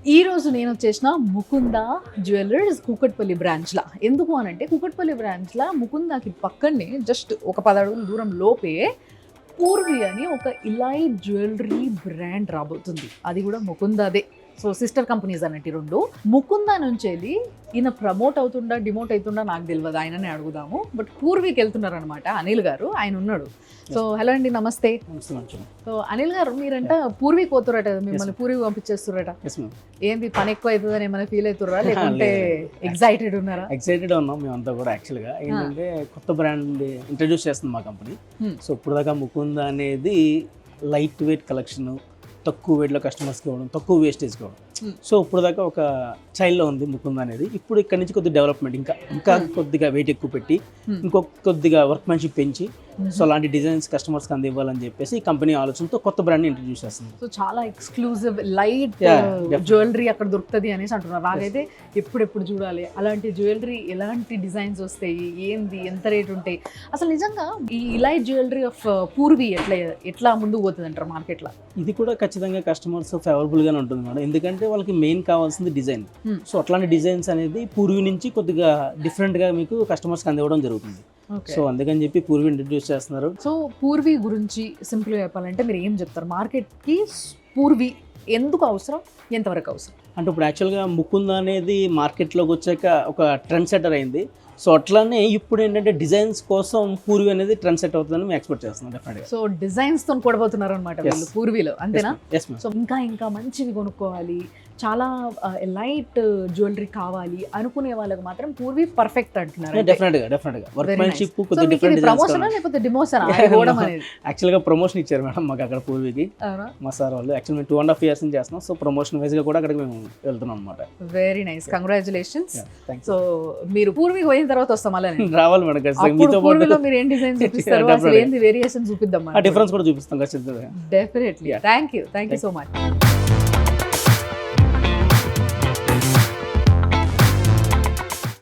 ఈ రోజు నేను వచ్చేసిన ముకుంద జ్యువెలర్స్ కూకట్పల్లి బ్రాంచ్లా. ఎందుకు అనంటే కూకట్పల్లి బ్రాంచ్లా ముకుందాకి పక్కనే జస్ట్ ఒక 10 అడుగుల దూరం లోపే పూర్వి అని ఒక ఇలైట్ జ్యువెలరీ బ్రాండ్ రాబోతుంది. అది కూడా ముకుందాదే. సో సిస్టర్ కంపెనీస్ అన్నట్టు రెండు. ముకుందా నుంచి వెళ్ళి ఈయన ప్రమోట్ అవుతుండా డిమోట్ అవుతుండా నాకు తెలియదు, ఆయననే అడుగుదాము. బట్ పూర్వీకి వెళ్తున్నారు అనమాట అనిల్ గారు, ఆయన ఉన్నాడు. సో హలో అండి, నమస్తే. సో అనిల్ గారు, మీరంట పూర్వీకి పోతురట, మిమ్మల్ని పూర్వీకి పంపించేస్తురట. ఏంది పని ఎక్కువ అవుతుందని ఏమైనా ఫీల్ అవుతుర్రా, లేకుంటే ఎక్సైటెడ్ ఉన్నారా? ఎక్సైటెడ్ ఉన్నాం మేమంతా కూడా. యాక్చువల్గా ఏంటంటే కొత్త బ్రాండ్ ఇంట్రడ్యూస్ చేస్తుంది మా కంపెనీ. సో ఇప్పుడు దాకా ముకుంద అనేది లైట్ వెయిట్ కలెక్షన్, తక్కువ వెయిట్లో కస్టమర్స్కి ఇవ్వడం, తక్కువ వేస్టేజ్కి ఇవ్వడం. సో ఇప్పుడు దాకా ఒక చైల్డ్లో ఉంది ముకుంద అనేది. ఇప్పుడు ఇక్కడ నుంచి కొద్దిగా డెవలప్మెంట్, ఇంకా కొద్దిగా వెయిట్ ఎక్కువ పెట్టి ఇంకొక కొద్దిగా వర్క్మెన్షిప్ పెంచి సో అలాంటి డిజైన్స్ కస్టమర్స్కి అందివ్వాలని చెప్పేసి ఈ కంపెనీ ఆలోచనతో కొత్త బ్రాండ్ని ఇంట్రడ్యూస్ చేస్తుంది. సో చాలా ఎక్స్క్లూజివ్ లైట్ జ్యువెలరీ అక్కడ దొరుకుతుంది అనేసి అంటున్నారు. నాకైతే ఎప్పుడెప్పుడు చూడాలి అలాంటి జ్యువెలరీ, ఎలాంటి డిజైన్స్ వస్తాయి, ఏంది, ఎంత రేట్ ఉంటాయి, అసలు నిజంగా ఈ లైట్ జ్యువెలరీ ఆఫ్ పూర్వీ ఎట్లా ముందుకు పోతుంది అంటారు మార్కెట్లో? ఇది కూడా ఖచ్చితంగా కస్టమర్స్ ఫేవరబుల్గానే ఉంటుంది మేడం, ఎందుకంటే వాళ్ళకి మెయిన్ కావాల్సింది డిజైన్. సో అట్లాంటి డిజైన్స్ అనేది పూర్వీ నుంచి కొద్దిగా డిఫరెంట్గా మీకు కస్టమర్స్కి అందివ్వడం జరుగుతుంది. సో అందుకని చెప్పి పూర్వీ ఇంట్రడ్యూస్ చేస్తున్నారు. సో పూర్వీ గురించి సింపుల్గా చెప్పాలంటే మీరు ఏం చెప్తారు? మార్కెట్కి పూర్వీ ఎందుకు అవసరం, ఎంతవరకు అవసరం? అంటే ఇప్పుడు యాక్చువల్గా ముకుంద అనేది మార్కెట్లోకి వచ్చాక ఒక ట్రెండ్ సెటర్ అయింది. సో అట్లానే ఇప్పుడు ఏంటంటే డిజైన్స్ కోసం పూర్వీ అనేది ట్రెండ్ సెట్ అవుతుందని మేము ఎక్స్పెక్ట్ చేస్తున్నాం డెఫినెట్గా. సో డిజైన్స్ తో కూడబోతున్నారు అనమాట వీళ్ళు పూర్వీలో, అంతేనా? ఎస్. సో ఇంకా మంచివి కొనుక్కోవాలి, చాలా లైట్ జ్యువెలరీ కావాలి అనుకునే వాళ్ళకి మాత్రం పూర్వీ పర్ఫెక్ట్ అంటున్నారు. డెఫినెట్గా వర్క్మెన్షిప్ కొద్దిగా డిఫరెంట్. ప్రమోషన్ లేకపోతే డిమోషన్? యాక్చువల్గా ప్రమోషన్ ఇచ్చారు మేడం మాకు అక్కడ పూర్వీకి, మా సార్ వాళ్ళు. యాక్చువల్ మేము 2.5 years నుంచి చేస్తున్నాం. సో ప్రమోషన్ వైజ్గా కూడా అక్కడికి మేము వెళ్తున్నాం అనమాట. Very nice, congratulations. సో మీరు పూర్వీకి పోయిన తర్వాత వస్తాం అలా రావాలి మేడం. పూర్వీలో మీరు ఏం డిజైన్ చూపిస్తారు, అసలు ఏంది వేరియేషన్ చూపిద్దాం, డిఫరెన్స్ కూడా చూపిస్తాం ఖచ్చితంగా. Definitely. Thank you so much.